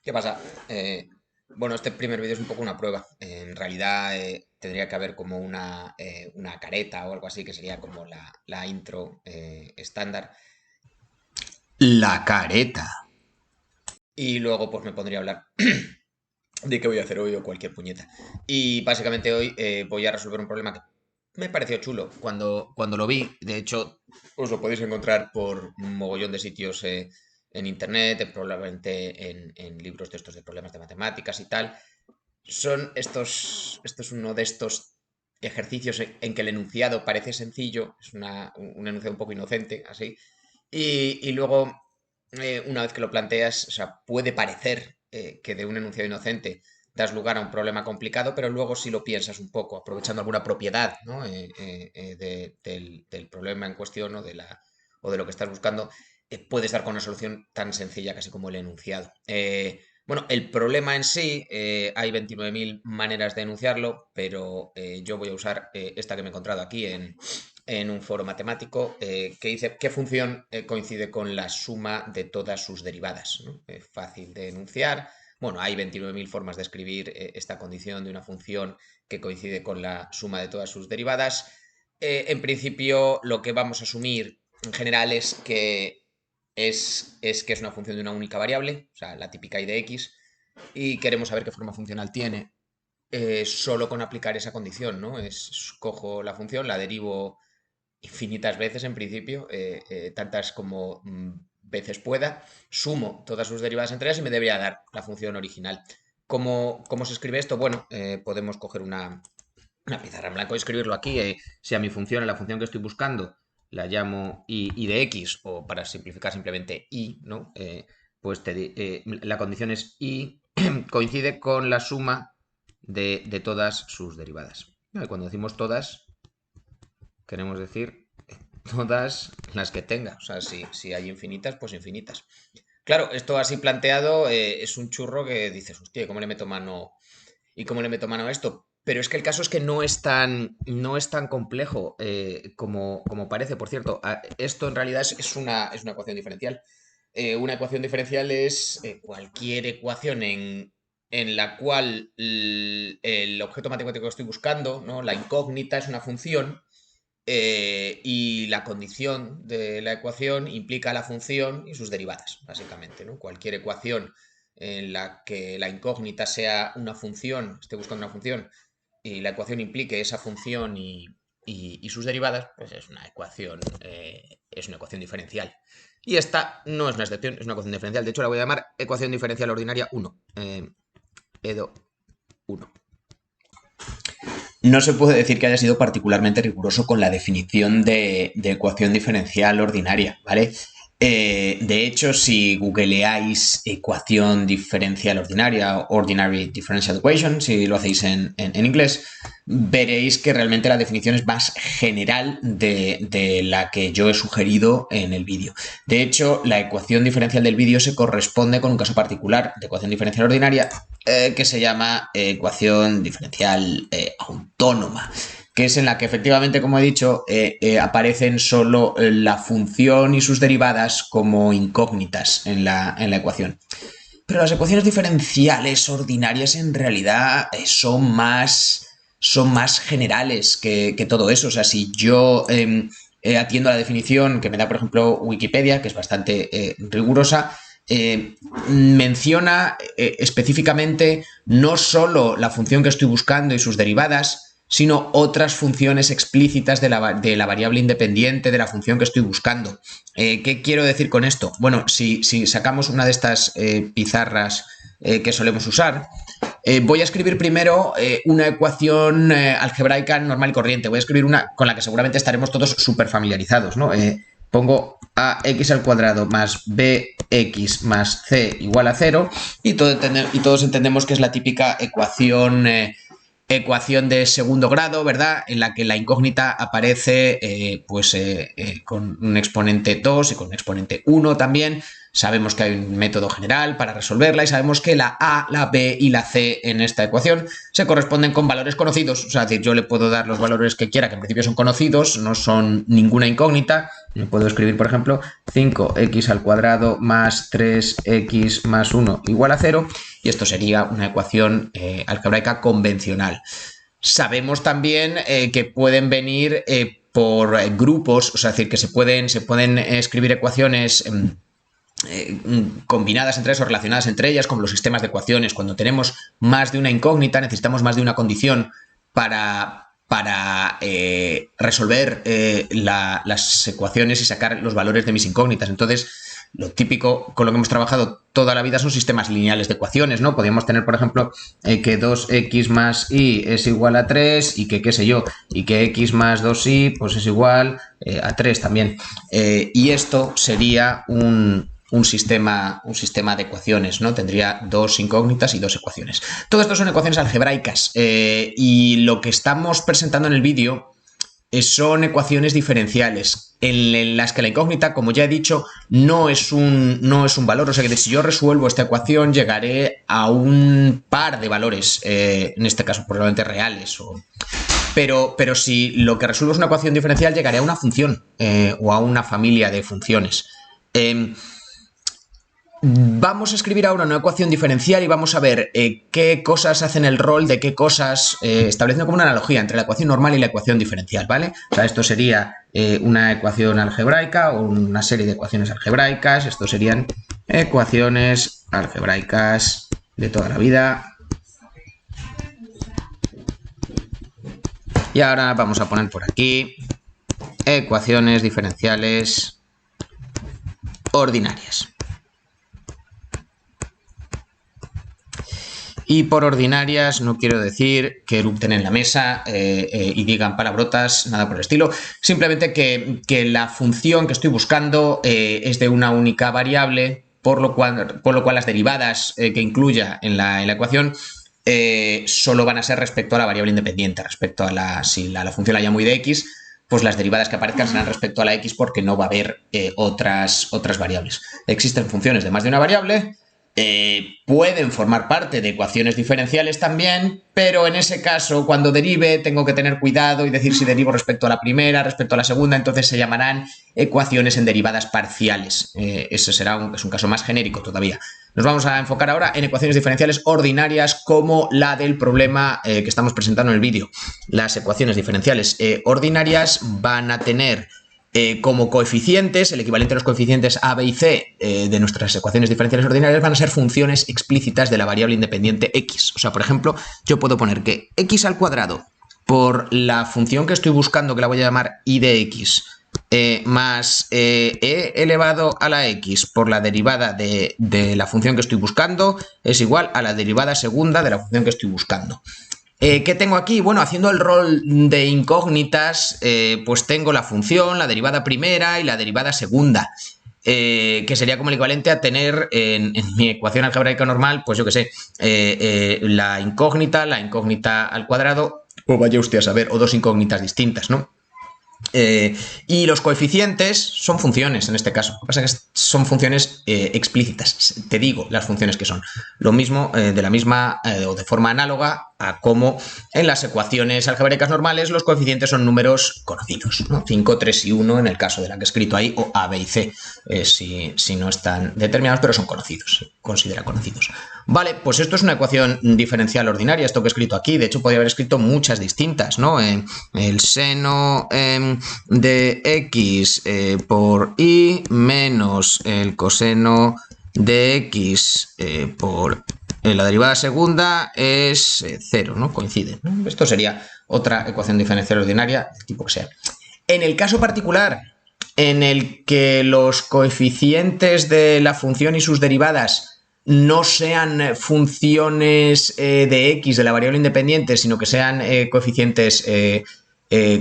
¿Qué pasa? Bueno, este primer vídeo es un poco una prueba. En realidad tendría que haber como una careta o algo así, que sería como la intro estándar. La careta. Y luego pues me pondría a hablar de qué voy a hacer hoy o cualquier puñeta. Y básicamente hoy voy a resolver un problema que me pareció chulo cuando lo vi. De hecho, os lo podéis encontrar por un mogollón de sitios en internet, probablemente en libros de estos de problemas de matemáticas y tal. Esto es uno de estos ejercicios en que el enunciado parece sencillo, es un enunciado un poco inocente, así, y luego, una vez que lo planteas, o sea, puede parecer que de un enunciado inocente das lugar a un problema complicado, pero luego si lo piensas un poco, aprovechando alguna propiedad, ¿no? Del problema en cuestión o de lo que estás buscando, puedes dar con una solución tan sencilla casi como el enunciado. Bueno, el problema en sí, hay 29.000 maneras de enunciarlo, pero yo voy a usar esta que me he encontrado aquí en un foro matemático que dice qué función coincide con la suma de todas sus derivadas, ¿no? Fácil de enunciar. Bueno, hay 29.000 formas de escribir esta condición de una función que coincide con la suma de todas sus derivadas. En principio, lo que vamos a asumir en general es que es una función de una única variable, o sea, la típica y de x, y queremos saber qué forma funcional tiene. Solo con aplicar esa condición, ¿no? Cojo la función, la derivo infinitas veces en principio, tantas como veces pueda, sumo todas sus derivadas entre ellas y me debería dar la función original. ¿Cómo se escribe esto? Bueno, podemos coger una pizarra en blanco y escribirlo aquí. Si a mi función, a la función que estoy buscando, la llamo i de x, o para simplificar simplemente i, ¿no? Pues la condición es i coincide con la suma de todas sus derivadas. Cuando decimos todas, queremos decir todas las que tenga. O sea, si hay infinitas, pues infinitas. Claro, esto así planteado es un churro que dices, hostia, ¿cómo le meto mano? ¿Y cómo le meto mano a esto? Pero es que el caso es que no es tan complejo como parece. Por cierto, esto en realidad es una ecuación diferencial. Una ecuación diferencial es cualquier ecuación en la cual el objeto matemático que estoy buscando, ¿no? La incógnita es una función y la condición de la ecuación implica la función y sus derivadas, básicamente, ¿no? Cualquier ecuación en la que la incógnita sea una función, esté buscando una función, y la ecuación implique esa función y sus derivadas, pues es una ecuación diferencial. Y esta no es una excepción, es una ecuación diferencial. De hecho, la voy a llamar ecuación diferencial ordinaria 1. EDO 1. No se puede decir que haya sido particularmente riguroso con la definición de ecuación diferencial ordinaria, ¿vale? De hecho, si googleáis ecuación diferencial ordinaria, ordinary differential equation, si lo hacéis en inglés, veréis que realmente la definición es más general de la que yo he sugerido en el vídeo. De hecho, la ecuación diferencial del vídeo se corresponde con un caso particular de ecuación diferencial ordinaria que se llama ecuación diferencial autónoma, que es en la que efectivamente, como he dicho, aparecen solo la función y sus derivadas como incógnitas en la ecuación. Pero las ecuaciones diferenciales ordinarias en realidad son más generales que todo eso. O sea, si yo atiendo a la definición que me da, por ejemplo, Wikipedia, que es bastante rigurosa, menciona específicamente no solo la función que estoy buscando y sus derivadas, sino otras funciones explícitas de la variable independiente de la función que estoy buscando. ¿Qué quiero decir con esto? Bueno, si sacamos una de estas pizarras que solemos usar, voy a escribir primero una ecuación algebraica normal y corriente. Voy a escribir una con la que seguramente estaremos todos súper familiarizados, ¿no? Pongo ax al cuadrado más bx más c igual a 0 y todos entendemos que es la típica ecuación de segundo grado, ¿verdad? En la que la incógnita aparece con un exponente 2 y con un exponente 1 también. sabemos que hay un método general para resolverla y sabemos que la A, la B y la C en esta ecuación se corresponden con valores conocidos. O sea, es decir, yo le puedo dar los valores que quiera, que en principio son conocidos, no son ninguna incógnita. Le puedo escribir, por ejemplo, 5x² más 3x más 1 igual a 0, y esto sería una ecuación algebraica convencional. Sabemos también que pueden venir por grupos, o sea, es decir, que se pueden escribir ecuaciones combinadas entre eso, relacionadas entre ellas, como los sistemas de ecuaciones. Cuando tenemos más de una incógnita, necesitamos más de una condición para resolver las ecuaciones y sacar los valores de mis incógnitas. Entonces, lo típico con lo que hemos trabajado toda la vida son sistemas lineales de ecuaciones, ¿no? Podríamos tener, por ejemplo, que 2x más y es igual a 3 y que, qué sé yo, y que x más 2y pues es igual a 3 también. Y esto sería un sistema de ecuaciones, ¿no? Tendría dos incógnitas y dos ecuaciones. Todo esto son ecuaciones algebraicas y lo que estamos presentando en el vídeo son ecuaciones diferenciales en las que la incógnita, como ya he dicho, no es un valor. O sea que si yo resuelvo esta ecuación llegaré a un par de valores, en este caso probablemente reales. Pero si lo que resuelvo es una ecuación diferencial, llegaré a una función o a una familia de funciones. Vamos a escribir ahora una ecuación diferencial y vamos a ver qué cosas hacen el rol de qué cosas, estableciendo como una analogía entre la ecuación normal y la ecuación diferencial, ¿vale? O sea, esto sería una ecuación algebraica o una serie de ecuaciones algebraicas. Estos serían ecuaciones algebraicas de toda la vida. Y ahora vamos a poner por aquí ecuaciones diferenciales ordinarias. Y por ordinarias no quiero decir que erupten en la mesa y digan palabrotas, nada por el estilo. Simplemente que la función que estoy buscando es de una única variable, por lo cual las derivadas que incluya en la ecuación solo van a ser respecto a la variable independiente. Respecto a si la función la llamo I de x, pues las derivadas que aparezcan serán respecto a la x porque no va a haber otras variables. Existen funciones de más de una variable. Pueden formar parte de ecuaciones diferenciales también, pero en ese caso, cuando derive, tengo que tener cuidado y decir si derivo respecto a la primera, respecto a la segunda, entonces se llamarán ecuaciones en derivadas parciales. Ese es un caso más genérico todavía. Nos vamos a enfocar ahora en ecuaciones diferenciales ordinarias como la del problema que estamos presentando en el vídeo. Las ecuaciones diferenciales ordinarias van a tener como coeficientes, el equivalente a los coeficientes a, b y c de nuestras ecuaciones diferenciales ordinarias van a ser funciones explícitas de la variable independiente x. O sea, por ejemplo, yo puedo poner que x² por la función que estoy buscando, que la voy a llamar I de x, más e elevado a la x por la derivada de la función que estoy buscando es igual a la derivada segunda de la función que estoy buscando. ¿Qué tengo aquí? Bueno, haciendo el rol de incógnitas, pues tengo la función, la derivada primera y la derivada segunda, que sería como el equivalente a tener en mi ecuación algebraica normal, pues yo qué sé, la incógnita al cuadrado, o vaya usted a saber, o dos incógnitas distintas, ¿no? Y los coeficientes son funciones en este caso. Lo que pasa es que son funciones explícitas. Te digo las funciones que son. Lo mismo, de la misma o de forma análoga a cómo en las ecuaciones algebraicas normales los coeficientes son números conocidos, ¿no? 5, 3 y 1 en el caso de la que he escrito ahí, o A, B y C, si no están determinados, pero son conocidos, se considera conocidos. Vale, pues esto es una ecuación diferencial ordinaria, esto que he escrito aquí. De hecho, podría haber escrito muchas distintas, ¿no? El seno de x por y menos el coseno de x por la derivada segunda es 0, ¿no? Coinciden, ¿no? Esto sería otra ecuación diferencial ordinaria, del tipo que sea. En el caso particular en el que los coeficientes de la función y sus derivadas no sean funciones de x de la variable independiente, sino que sean coeficientes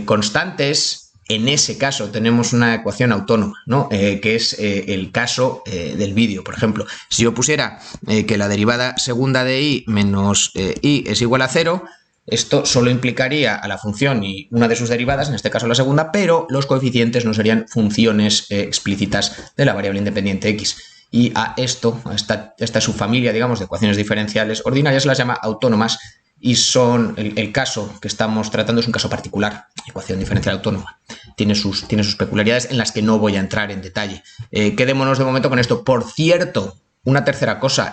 constantes, en ese caso tenemos una ecuación autónoma, ¿no? Que es el caso del vídeo. Por ejemplo, si yo pusiera que la derivada segunda de y menos y es igual a 0, esto solo implicaría a la función y una de sus derivadas, en este caso la segunda, pero los coeficientes no serían funciones explícitas de la variable independiente x. y a esta subfamilia, digamos, de ecuaciones diferenciales ordinarias se las llama autónomas y son el caso que estamos tratando es un caso particular, ecuación diferencial autónoma. Tiene sus peculiaridades en las que no voy a entrar en detalle. Quedémonos de momento con esto. Por cierto, una tercera cosa,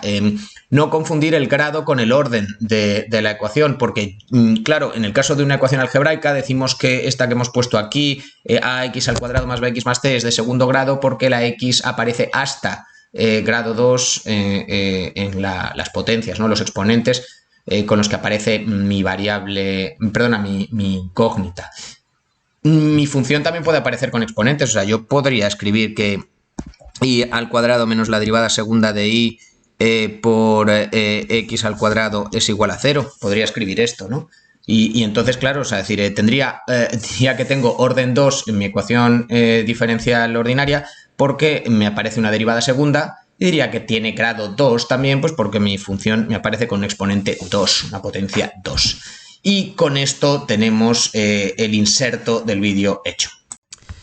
no confundir el grado con el orden de la ecuación, porque, claro, en el caso de una ecuación algebraica decimos que esta que hemos puesto aquí, ax al cuadrado más bx más c, es de segundo grado porque la x aparece hasta grado 2 en las potencias, ¿no? Los exponentes con los que aparece mi variable, perdona, mi incógnita. Mi función también puede aparecer con exponentes, o sea, yo podría escribir que y al cuadrado menos la derivada segunda de y por x al cuadrado es igual a 0. Podría escribir esto, ¿no? Y entonces, claro, o sea, decir, tendría, ya que tengo orden 2 en mi ecuación diferencial ordinaria, porque me aparece una derivada segunda, y diría que tiene grado 2 también, pues porque mi función me aparece con un exponente 2, una potencia 2. Y con esto tenemos el inserto del vídeo hecho.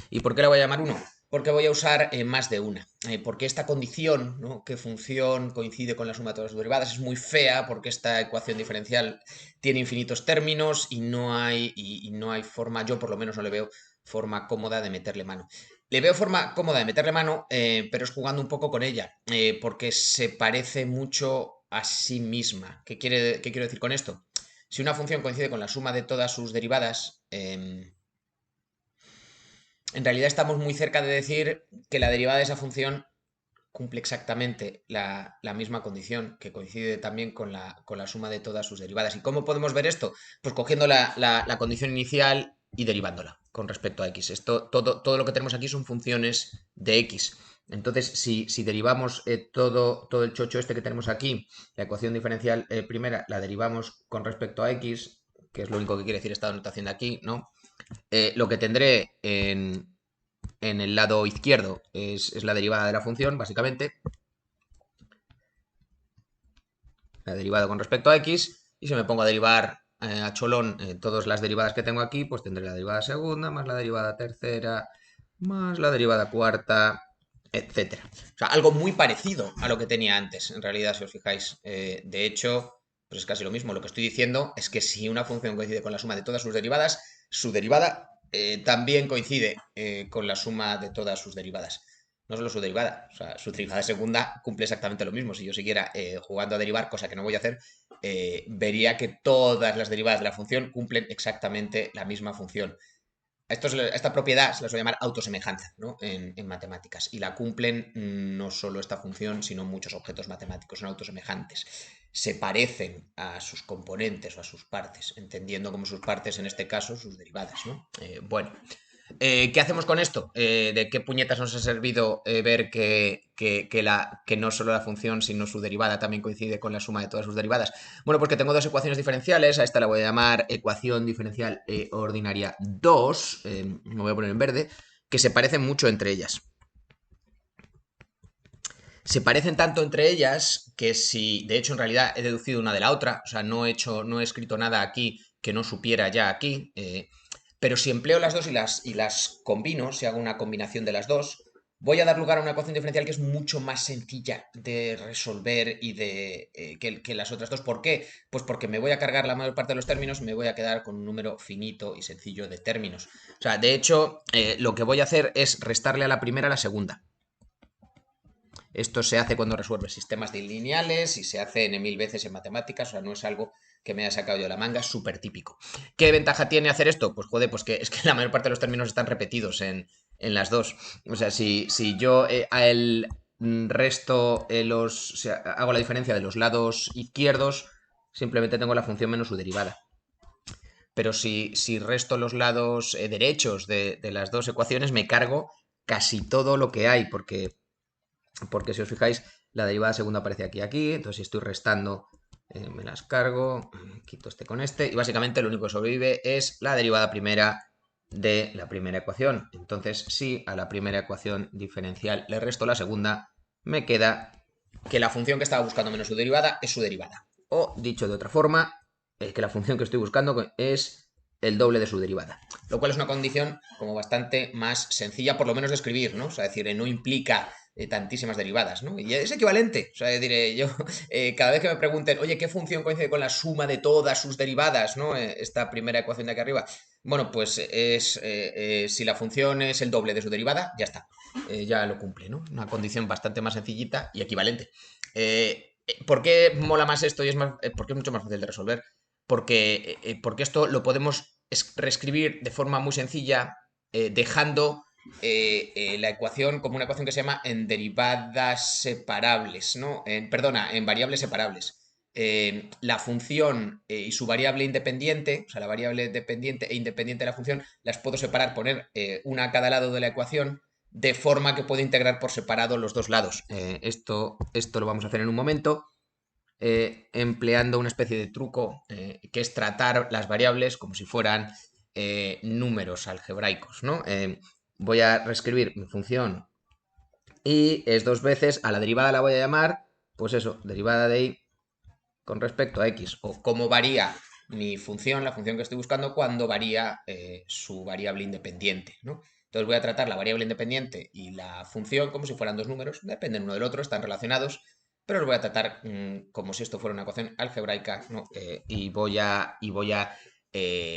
¿Y por qué la voy a llamar 1? Porque voy a usar más de una. Porque esta condición, ¿no? Que función coincide con la suma de todas sus derivadas, es muy fea porque esta ecuación diferencial tiene infinitos términos y no hay forma, yo por lo menos no le veo forma cómoda de meterle mano. Le veo forma cómoda de meterle mano, pero es jugando un poco con ella, porque se parece mucho a sí misma. ¿Qué quiero decir con esto? Si una función coincide con la suma de todas sus derivadas, en realidad estamos muy cerca de decir que la derivada de esa función cumple exactamente la misma condición, que coincide también con la suma de todas sus derivadas. ¿Y cómo podemos ver esto? Pues cogiendo la condición inicial y derivándola con respecto a x. Todo lo que tenemos aquí son funciones de x. Entonces, si derivamos todo el chocho este que tenemos aquí, la ecuación diferencial primera, la derivamos con respecto a x, que es lo único que quiere decir esta notación de aquí, ¿no? Lo que tendré en el lado izquierdo es la derivada de la función, básicamente. La derivada con respecto a x. Y si me pongo a derivar a cholón todas las derivadas que tengo aquí, pues tendré la derivada segunda, más la derivada tercera, más la derivada cuarta, etcétera. O sea, algo muy parecido a lo que tenía antes, en realidad, si os fijáis. De hecho, pues es casi lo mismo. Lo que estoy diciendo es que si una función coincide con la suma de todas sus derivadas, su derivada también coincide con la suma de todas sus derivadas. No solo su derivada, o sea, su derivada segunda cumple exactamente lo mismo. Si yo siguiera jugando a derivar, cosa que no voy a hacer, vería que todas las derivadas de la función cumplen exactamente la misma función. Esta propiedad se las voy a llamar autosemejanza, ¿no? en matemáticas. Y la cumplen no solo esta función, sino muchos objetos matemáticos. Son autosemejantes. Se parecen a sus componentes o a sus partes, entendiendo como sus partes, en este caso, sus derivadas, ¿no? Bueno. ¿Qué hacemos con esto? ¿De qué puñetas nos ha servido ver que no solo la función, sino su derivada también coincide con la suma de todas sus derivadas? Bueno, pues que tengo dos ecuaciones diferenciales. A esta la voy a llamar ecuación diferencial ordinaria 2. Me voy a poner en verde. Que se parecen mucho entre ellas. Se parecen tanto entre ellas que si, de hecho, en realidad he deducido una de la otra, o sea, no he escrito nada aquí que no supiera ya aquí, pero si empleo las dos y las combino, si hago una combinación de las dos, voy a dar lugar a una ecuación diferencial que es mucho más sencilla de resolver y que las otras dos. ¿Por qué? Pues porque me voy a cargar la mayor parte de los términos y me voy a quedar con un número finito y sencillo de términos. O sea, de hecho, lo que voy a hacer es restarle a la primera a la segunda. Esto se hace cuando resuelves sistemas lineales y se hace N mil veces en matemáticas, o sea, no es algo que me haya sacado yo de la manga, es súper típico. ¿Qué ventaja tiene hacer esto? Pues joder, pues que es que la mayor parte de los términos están repetidos en las dos. O sea, si yo a el resto o sea, hago la diferencia de los lados izquierdos, simplemente tengo la función menos su derivada. Pero si resto los lados derechos de las dos ecuaciones, me cargo casi todo lo que hay, porque si os fijáis, la derivada segunda aparece aquí, entonces si estoy restando, me las cargo, quito este con este, y básicamente lo único que sobrevive es la derivada primera de la primera ecuación. Entonces, si a la primera ecuación diferencial le resto la segunda, me queda que la función que estaba buscando menos su derivada es su derivada. O, dicho de otra forma, que la función que estoy buscando es el doble de su derivada. Lo cual es una condición como bastante más sencilla, por lo menos de escribir, ¿no? O sea, es decir, no implica tantísimas derivadas, ¿no? Y es equivalente. O sea, diré yo, cada vez que me pregunten, oye, ¿qué función coincide con la suma de todas sus derivadas, ¿no? Esta primera ecuación de aquí arriba. Bueno, pues si la función es el doble de su derivada, ya está. Ya lo cumple, ¿no? Una condición bastante más sencillita y equivalente. ¿Por qué mola más esto y es más, porque es mucho más fácil de resolver? Porque esto lo podemos reescribir de forma muy sencilla, dejando la ecuación como una ecuación que se llama en derivadas separables, ¿no? Perdona, en variables separables. La función y su variable independiente, o sea, la variable dependiente e independiente de la función, las puedo separar, poner una a cada lado de la ecuación, de forma que puedo integrar por separado los dos lados. Esto lo vamos a hacer en un momento. Empleando una especie de truco que es tratar las variables como si fueran números algebraicos, ¿no? Voy a reescribir mi función y es dos veces, a la derivada la voy a llamar, pues eso, derivada de y con respecto a x, o cómo varía mi función, la función que estoy buscando, cuando varía su variable independiente, ¿no? Entonces voy a tratar la variable independiente y la función como si fueran dos números, dependen uno del otro, están relacionados, pero los voy a tratar como si esto fuera una ecuación algebraica, ¿no? Y voy a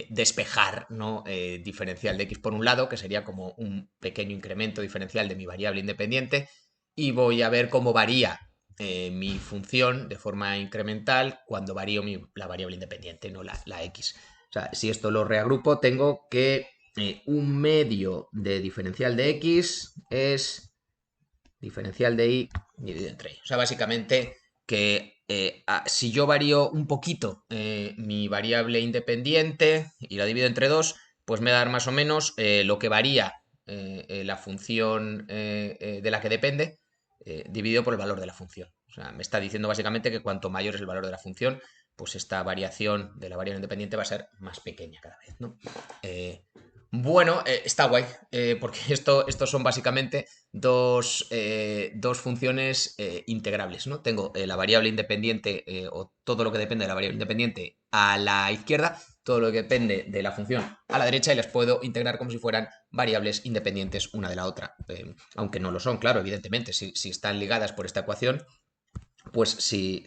despejar, ¿no? Diferencial de x por un lado, que sería como un pequeño incremento diferencial de mi variable independiente, y voy a ver cómo varía mi función de forma incremental cuando varío la variable independiente, no la x. O sea, si esto lo reagrupo, tengo que un medio de diferencial de x es diferencial de y dividido entre y. O sea, básicamente que si yo varío un poquito mi variable independiente y la divido entre 2, pues me va a dar más o menos lo que varía la función de la que depende dividido por el valor de la función. O sea, me está diciendo básicamente que cuanto mayor es el valor de la función, pues esta variación de la variable independiente va a ser más pequeña cada vez, ¿no? Bueno, está guay, porque estos son básicamente dos funciones integrables, ¿no? Tengo la variable independiente o todo lo que depende de la variable independiente a la izquierda, todo lo que depende de la función a la derecha y las puedo integrar como si fueran variables independientes una de la otra. Aunque no lo son, claro, evidentemente, si están ligadas por esta ecuación, pues si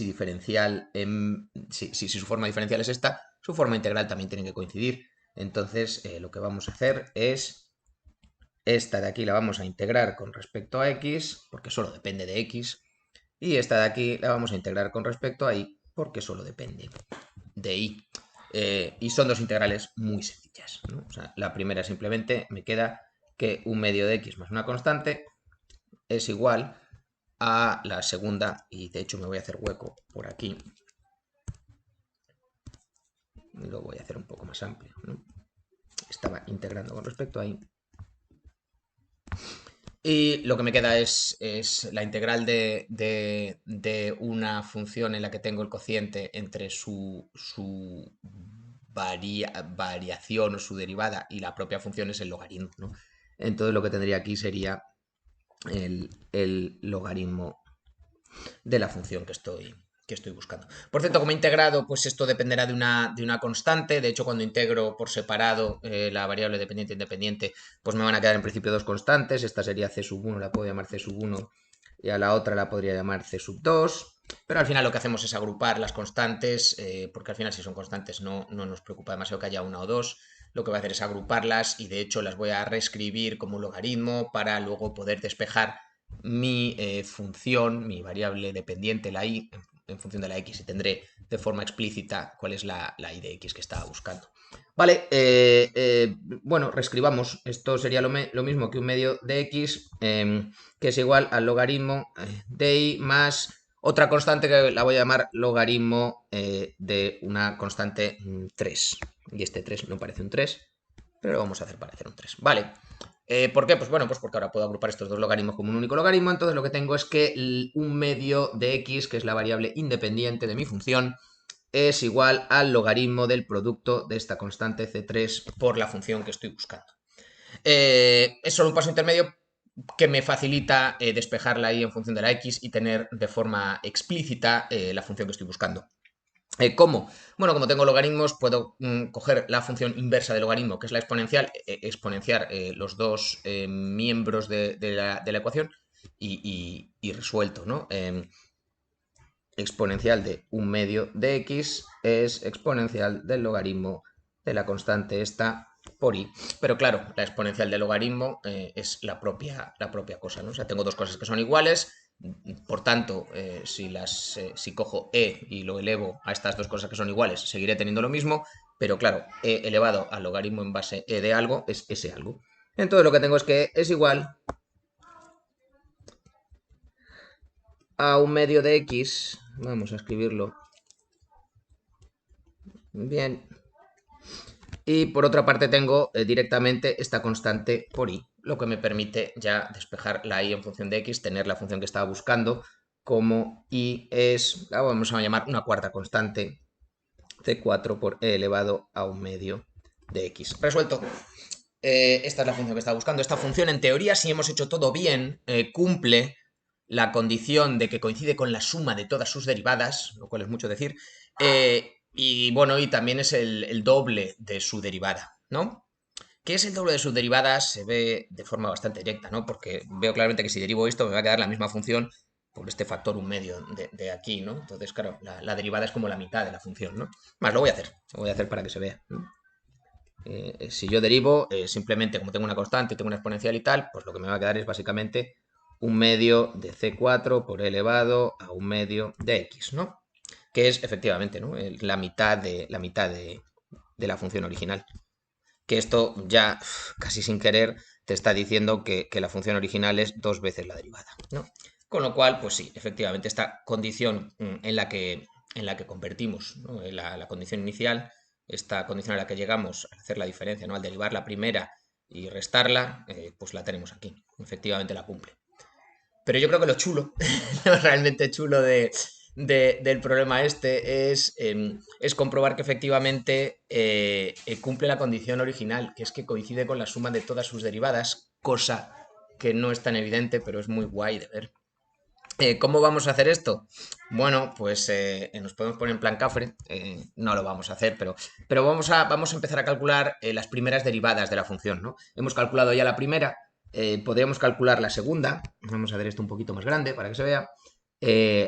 diferencial, si su forma diferencial es esta, su forma integral también tiene que coincidir. Entonces, lo que vamos a hacer es esta de aquí la vamos a integrar con respecto a x, porque solo depende de x, y esta de aquí la vamos a integrar con respecto a y, porque solo depende de y. Y son dos integrales muy sencillas, ¿no? O sea, la primera simplemente me queda que un medio de x más una constante es igual a la segunda, y de hecho me voy a hacer hueco por aquí, lo voy a hacer un poco más amplio, ¿no? Estaba integrando con respecto a y. Y lo que me queda es la integral de una función en la que tengo el cociente entre su variación o su derivada y la propia función es el logaritmo, ¿no? Entonces lo que tendría aquí sería el logaritmo de la función que estoy buscando. Por cierto, como he integrado, pues esto dependerá de una constante. De hecho, cuando integro por separado la variable dependiente e independiente, pues me van a quedar en principio dos constantes. Esta sería c sub 1, la puedo llamar c sub 1, y a la otra la podría llamar c sub 2. Pero al final lo que hacemos es agrupar las constantes, porque al final si son constantes no nos preocupa demasiado que haya una o dos. Lo que voy a hacer es agruparlas y de hecho las voy a reescribir como un logaritmo para luego poder despejar mi función, mi variable dependiente, la y, en función de la x, y tendré de forma explícita cuál es la y de x que estaba buscando. Vale, bueno, reescribamos. Esto sería lo mismo que un medio de x, que es igual al logaritmo de y más otra constante que la voy a llamar logaritmo de una constante 3. Y este 3 no parece un 3, pero lo vamos a hacer parecer un 3. Vale. ¿Por qué? Pues bueno, pues porque ahora puedo agrupar estos dos logaritmos como un único logaritmo. Entonces lo que tengo es que un medio de x, que es la variable independiente de mi función, es igual al logaritmo del producto de esta constante c3 por la función que estoy buscando. Es solo un paso intermedio que me facilita despejarla ahí en función de la x y tener de forma explícita la función que estoy buscando. ¿Cómo? Bueno, como tengo logaritmos, puedo coger la función inversa del logaritmo, que es la exponencial, exponenciar los dos miembros de la ecuación, y resuelto, ¿no? Exponencial de 1/2 de x es exponencial del logaritmo de la constante esta por i. Pero claro, la exponencial del logaritmo es la propia cosa, ¿no? O sea, tengo dos cosas que son iguales, por tanto, si cojo e y lo elevo a estas dos cosas que son iguales, seguiré teniendo lo mismo, pero claro, e elevado al logaritmo en base e de algo es ese algo. Entonces lo que tengo es que es igual a 1/2 de x, vamos a escribirlo bien, y por otra parte tengo directamente esta constante por i, lo que me permite ya despejar la i en función de x, tener la función que estaba buscando como i es, la vamos a llamar una cuarta constante, c4 por e elevado a 1/2 de x. Resuelto. Esta es la función que estaba buscando. Esta función, en teoría, si hemos hecho todo bien, cumple la condición de que coincide con la suma de todas sus derivadas, lo cual es mucho decir, y bueno, y también es el doble de su derivada, ¿no? ¿Qué es el doble de sus derivadas? Se ve de forma bastante directa, ¿no? Porque veo claramente que si derivo esto me va a quedar la misma función por este factor 1/2 de aquí, ¿no? Entonces, claro, la derivada es como la mitad de la función, ¿no? Más, lo voy a hacer para que se vea, ¿no? Si yo derivo, simplemente como tengo una constante, tengo una exponencial y tal, pues lo que me va a quedar es básicamente 1/2 de c4 por e elevado a 1/2 de x, ¿no? Que es efectivamente, ¿no? La mitad de la función original. Que esto ya casi sin querer te está diciendo que la función original es 2 veces la derivada, ¿no? Con lo cual, pues sí, efectivamente, esta condición en la que convertimos, ¿no? La condición inicial, esta condición a la que llegamos al hacer la diferencia, ¿no? Al derivar la primera y restarla, pues la tenemos aquí. Efectivamente la cumple. Pero yo creo que lo chulo, lo realmente chulo del problema este es comprobar que efectivamente cumple la condición original, que es que coincide con la suma de todas sus derivadas, cosa que no es tan evidente, pero es muy guay de ver. ¿Cómo vamos a hacer esto? Bueno, pues nos podemos poner en plan cafre, no lo vamos a hacer, pero vamos a empezar a calcular las primeras derivadas de la función, ¿no? Hemos calculado ya la primera, podríamos calcular la segunda, vamos a hacer esto un poquito más grande para que se vea.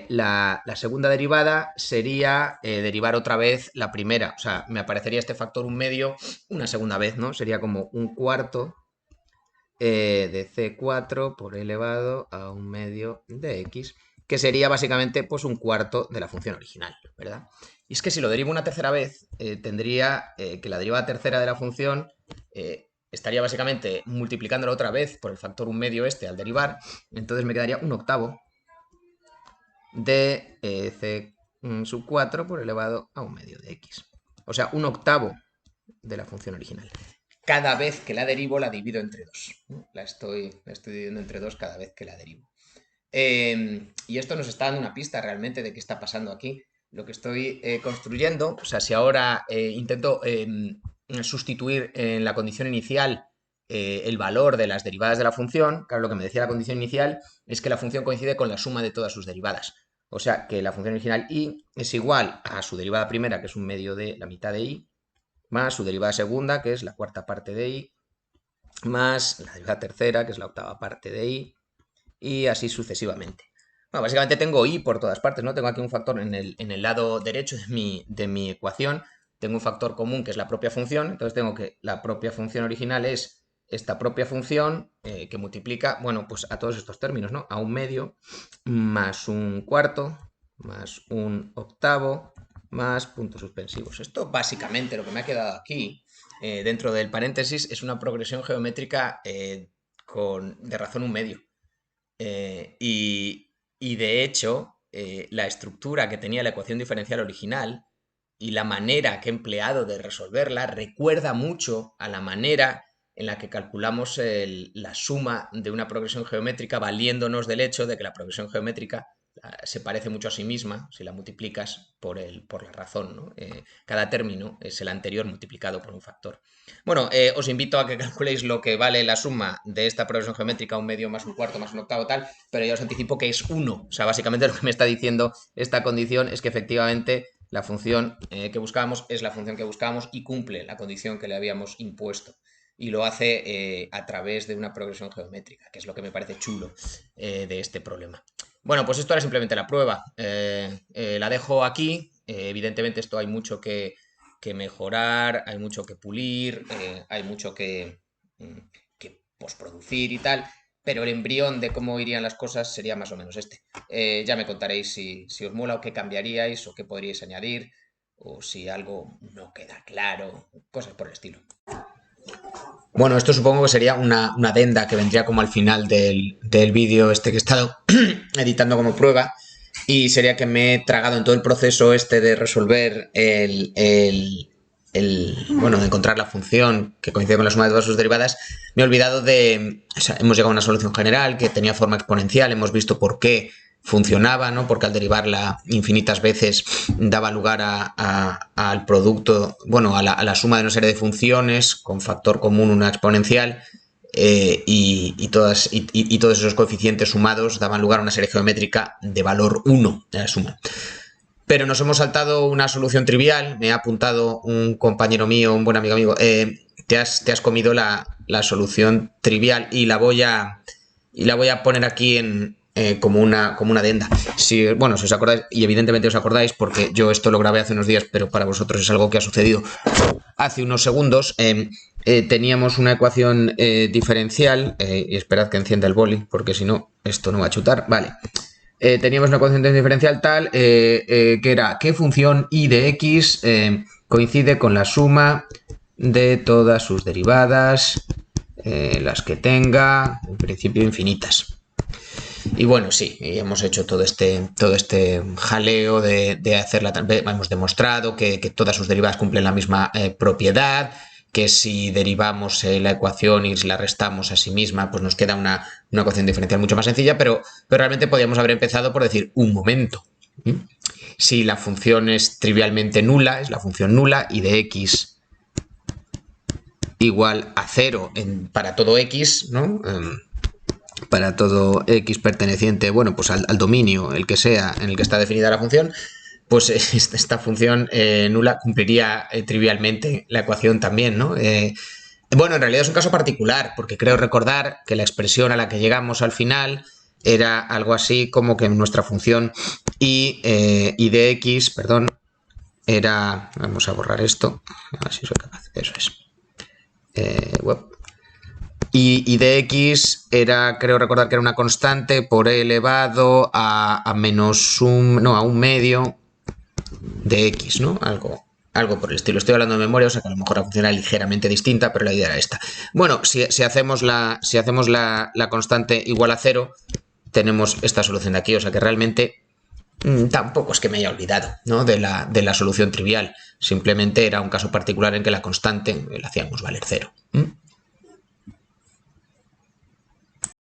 La segunda derivada sería derivar otra vez la primera, o sea, me aparecería este factor 1/2 una segunda vez, ¿no? Sería como 1/4 de c4 por elevado a 1/2 de x, que sería básicamente pues 1/4 de la función original, ¿verdad? Y es que si lo derivo una tercera vez, tendría que la derivada tercera de la función estaría básicamente multiplicándola otra vez por el factor 1/2 este al derivar, entonces me quedaría 1/8 de c sub 4 por elevado a 1/2 de x. O sea, 1/8 de la función original. Cada vez que la derivo, la divido entre 2. La estoy dividiendo entre 2 cada vez que la derivo. Y esto nos está dando una pista realmente de qué está pasando aquí. Lo que estoy construyendo, o sea, si ahora intento sustituir en la condición inicial el valor de las derivadas de la función, claro, lo que me decía la condición inicial es que la función coincide con la suma de todas sus derivadas. O sea, que la función original i es igual a su derivada primera, que es 1/2 de la mitad de i, más su derivada segunda, que es la cuarta parte de i, más la derivada tercera, que es la octava parte de i, y así sucesivamente. Bueno, básicamente tengo i por todas partes, ¿no? Tengo aquí un factor en el lado derecho de mi ecuación, tengo un factor común que es la propia función, entonces tengo que la propia función original es esta propia función que multiplica, bueno, pues a todos estos términos, ¿no? A 1/2 más 1/4 más 1/8 más puntos suspensivos. Esto básicamente lo que me ha quedado aquí dentro del paréntesis es una progresión geométrica de razón 1/2. Y de hecho, la estructura que tenía la ecuación diferencial original y la manera que he empleado de resolverla recuerda mucho a la manera en la que calculamos la suma de una progresión geométrica valiéndonos del hecho de que la progresión geométrica se parece mucho a sí misma si la multiplicas por la razón, ¿no? Cada término es el anterior multiplicado por un factor. Bueno, os invito a que calculéis lo que vale la suma de esta progresión geométrica, 1/2 más 1/4 más 1/8 tal, pero ya os anticipo que es 1. O sea, básicamente lo que me está diciendo esta condición es que efectivamente la función que buscábamos es la función que buscábamos y cumple la condición que le habíamos impuesto. y lo hace a través de una progresión geométrica, que es lo que me parece chulo de este problema. Bueno, pues esto era simplemente la prueba. La dejo aquí. Evidentemente esto hay mucho que mejorar, hay mucho que pulir, hay mucho que posproducir y tal, pero el embrión de cómo irían las cosas sería más o menos este. Ya me contaréis si os mola o qué cambiaríais o qué podríais añadir o si algo no queda claro, cosas por el estilo. Bueno, esto supongo que sería una adenda que vendría como al final del vídeo este que he estado editando como prueba y sería que me he tragado en todo el proceso este de resolver bueno, de encontrar la función que coincide con la suma de todas sus derivadas, me he olvidado de, o sea, hemos llegado a una solución general que tenía forma exponencial, hemos visto por qué funcionaba, ¿no? Porque al derivarla infinitas veces daba lugar al producto, bueno, a la suma de una serie de funciones con factor común una exponencial y todos esos coeficientes sumados daban lugar a una serie geométrica de valor 1 de la suma. Pero nos hemos saltado una solución trivial, me ha apuntado un compañero mío, un buen amigo mío, te has comido la solución trivial y la voy a poner aquí como una adenda. Bueno, si os acordáis, y evidentemente os acordáis porque yo esto lo grabé hace unos días, pero para vosotros es algo que ha sucedido hace unos segundos. Teníamos una ecuación diferencial, y esperad que encienda el boli, porque si no, esto no va a chutar. Vale. Teníamos una ecuación diferencial tal que era qué función y de x coincide con la suma de todas sus derivadas, las que tenga, en principio infinitas. Y bueno, sí, hemos hecho todo este jaleo de hacerla. Hemos demostrado que todas sus derivadas cumplen la misma propiedad, que si derivamos la ecuación y la restamos a sí misma, pues nos queda una ecuación diferencial mucho más sencilla, pero realmente podríamos haber empezado por decir, un momento, si la función es trivialmente nula, es la función nula, y de x igual a 0 para todo x, ¿no? Para todo x perteneciente, bueno, pues al dominio, el que sea, en el que está definida la función, pues esta función nula cumpliría trivialmente la ecuación también, ¿no? Bueno, en realidad es un caso particular, porque creo recordar que la expresión a la que llegamos al final era algo así como que nuestra función y de x, perdón, era, vamos a borrar esto, a ver si soy capaz, eso es, y de x era, creo recordar que era una constante por e elevado a menos a un medio de x, ¿no? Algo por el estilo. Estoy hablando de memoria, o sea que a lo mejor la función era ligeramente distinta, pero la idea era esta. Bueno, si hacemos la constante igual a 0, tenemos esta solución de aquí, o sea que realmente tampoco es que me haya olvidado, ¿no? de la solución trivial. Simplemente era un caso particular en que la constante la hacíamos valer 0.